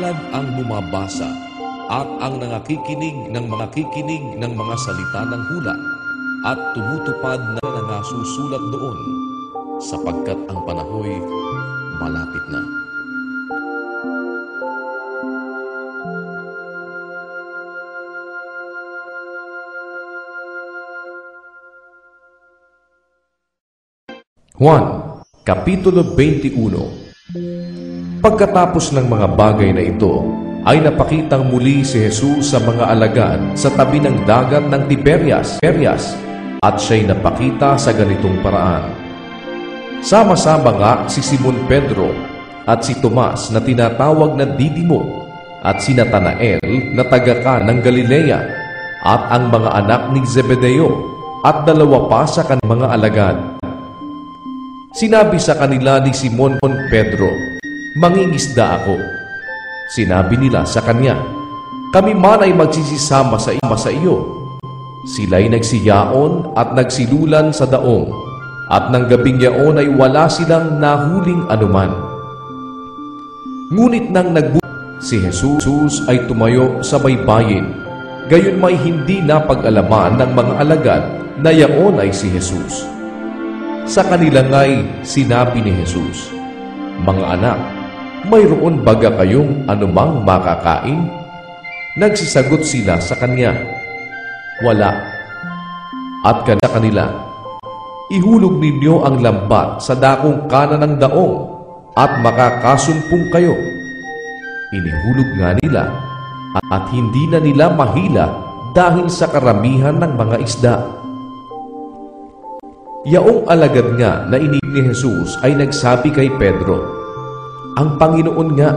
Mapalad ang bumabasa at ang nangakikinig ng mga salita ng hula at tumutupad na nangasusulat doon, sapagkat ang panahoy malapit na. Juan, Kapitulo 21. Pagkatapos ng mga bagay na ito, ay napakitang muli si Jesus sa mga alagad sa tabi ng dagat ng Tiberias, at siya'y napakita sa ganitong paraan. Sama-sama nga si Simon Pedro at si Tomas na tinatawag na Didimo at si Natanael na taga-Kana ng Galilea at ang mga anak ni Zebedeo at dalawa pa sa kanyang mga alagad. Sinabi sa kanila ni Simon Pedro, "Mangingisda ako." Sinabi nila sa kanya, "Kami man ay magsisisama sa iyo." Sila'y nagsiyaon at nagsilulan sa daong, at ng gabing yaon ay wala silang nahuling anuman. Ngunit nang si Jesus ay tumayo sa baybayin, gayon may hindi napag-alaman ng mga alagad na yaon ay si Jesus. Sa kanila nga'y sinabi ni Jesus, "Mga anak, mayroon baga kayong anumang makakain?" Nagsisagot sila sa kanya, "Wala." At sa kanila, "Ihulog ninyo ang lambat sa dakong kanan ng daong at makakasumpong kayo." Inihulog nga nila at hindi na nila mahila dahil sa karamihan ng mga isda. Yaong alagad nga na inig ni Jesus ay nagsabi kay Pedro, "Ang Panginoon nga."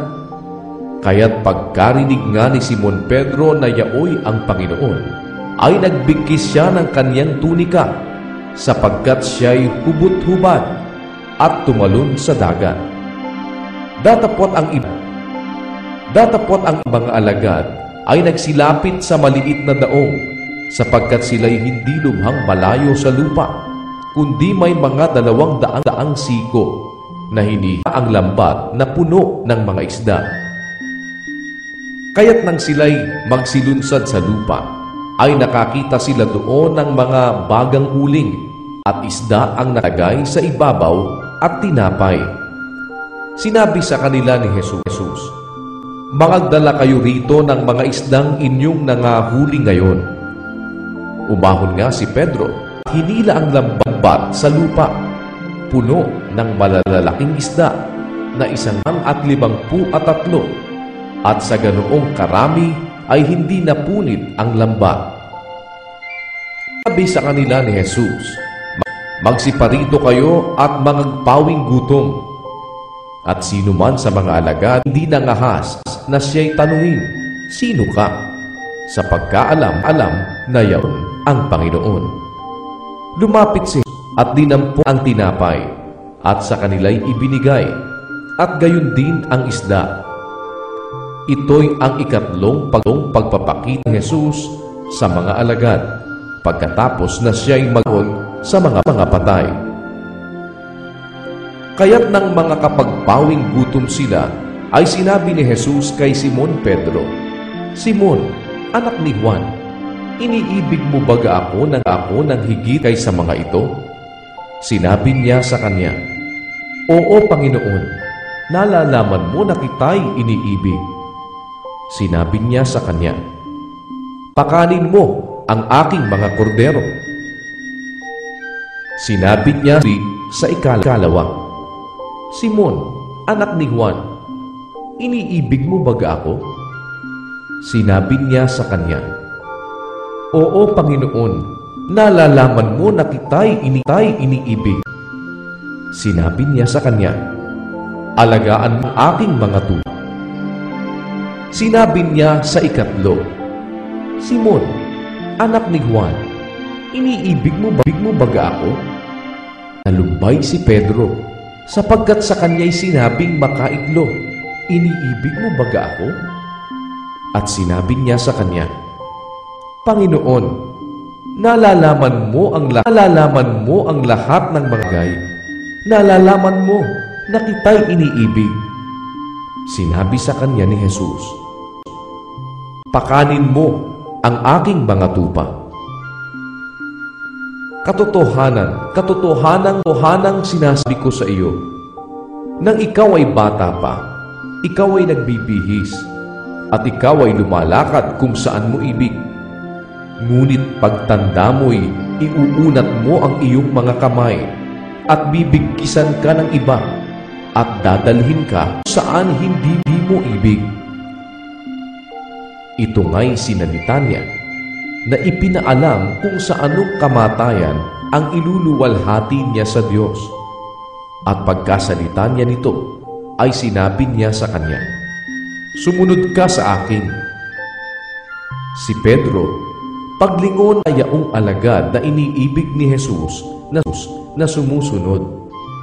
Kaya't pagkarinig nga ni Simon Pedro na yaoy ang Panginoon, ay nagbigkis siya ng kanyang tunika, sapagkat siya'y hubot-hubad at tumalon sa dagat. Datapot ang ibang alagad ay nagsilapit sa maliit na daong, sapagkat sila'y hindi lubhang malayo sa lupa, kundi may mga 200 siko na hiniha ang lambat na puno ng mga isda. Kaya't nang sila'y magsilunsad sa lupa, ay nakakita sila doon ng mga bagang uling at isda ang natagay sa ibabaw at tinapay. Sinabi sa kanila ni Jesus, "Magdala kayo rito ng mga isdang inyong nangahuli ngayon." Umahon nga si Pedro, hinila ang lambat sa lupa, puno ng malalaking isda na 153, at sa ganoong karami ay hindi napunit ang lambat. Sabi sa kanila ni Jesus, "Magsiparito kayo at magpawing gutom." At sino man sa mga alagad hindi nangahas na siya'y tanungin, "Sino ka?" sa pagkaalam na yaon ang Panginoon. Lumapit siya at dinampot ang tinapay, at sa kanila'y ibinigay, at gayon din ang isda. Ito'y ang ikatlong pagpapakita ni Jesus sa mga alagad, pagkatapos na siya'y mag-on sa mga patay. Kaya't nang mga kapagpawing gutom sila, ay sinabi ni Jesus kay Simon Pedro, "Simon, anak ni Juan, iniibig mo baga ako ng higit kaysa mga ito?" Sinabi niya sa kanya, "Oo, Panginoon, nalalaman mo na kita'y iniibig." Sinabi niya sa kanya, "Pakanin mo ang aking mga kordero." Sinabi niya sa ikalawa, "Simon, anak ni Juan, iniibig mo baga ako?" Sinabi niya sa kanya, "Oo, Panginoon, nalalaman mo na kita'y iniibig." Sinabi niya sa kanya, "Alagaan mo aking mga tupa." Sinabi niya sa ikatlo, "Simon, anak ni Juan, iniibig mo baga ako?" Nalumbay si Pedro, sapagkat sa kanya'y sinabing makaiglo, "Iniibig mo baga ako?" At sinabi niya sa kanya, "Panginoon, nalalaman mo ang lahat ng bagay. Nalalaman mo na kita'y iniibig." Sinabi sa kanya ni Jesus, "Pakanin mo ang aking mga tupa. Katotohanang sinasabi ko sa iyo, nang ikaw ay bata pa, ikaw ay nagbibihis, at ikaw ay lumalakad kung saan mo ibig. Ngunit pagtanda mo'y iuunat mo ang iyong mga kamay, at bibigkisan ka ng iba, at dadalhin ka saan hindi mo ibig." Ito nga'y sinalita niya na ipinaalam kung sa anong kamatayan ang iluluwalhati niya sa Diyos. At pagkasalita niya nito, ay sinabi niya sa kanya, "Sumunod ka sa akin." Si Pedro, paglingon ay yaong alagad na iniibig ni Jesus na sumusunod,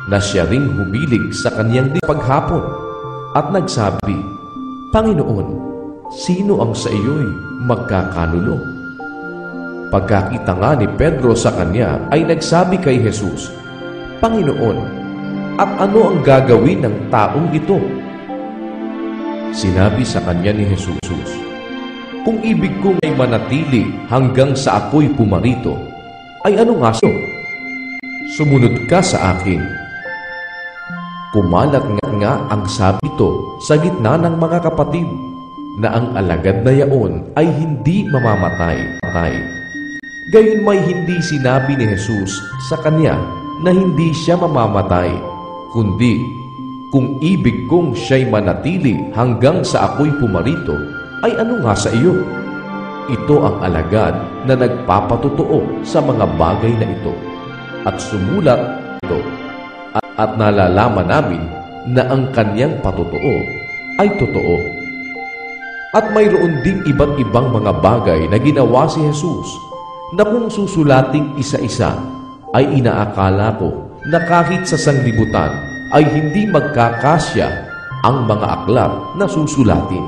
na siya ring humilig sa kanyang paghapon at nagsabi, "Panginoon, sino ang sa iyo'y magkakanulo?" Pagkakita nga ni Pedro sa kanya ay nagsabi kay Jesus, "Panginoon, at ano ang gagawin ng taong ito?" Sinabi sa kanya ni Jesus, "Kung ibig kong ay manatili hanggang sa ako'y pumarito, ay ano nga so? Sumunod ka sa akin." Kumalat nga ang sabi ito sa gitna ng mga kapatid, na ang alagad na yaon ay hindi mamamatay. Gayon may hindi sinabi ni Jesus sa kanya na hindi siya mamamatay, kundi, "Kung ibig kong siya'y manatili hanggang sa ako'y pumarito, ay ano nga sa iyo?" Ito ang alagad na nagpapatotoo sa mga bagay na ito, at sumulat ito, at nalalaman namin na ang kanyang patotoo ay totoo. At mayroon ding iba't ibang mga bagay na ginawa si Jesus na kung susulating isa-isa ay inaakala ko na kahit sa sanglibutan ay hindi magkakasya ang mga aklat na susulatin.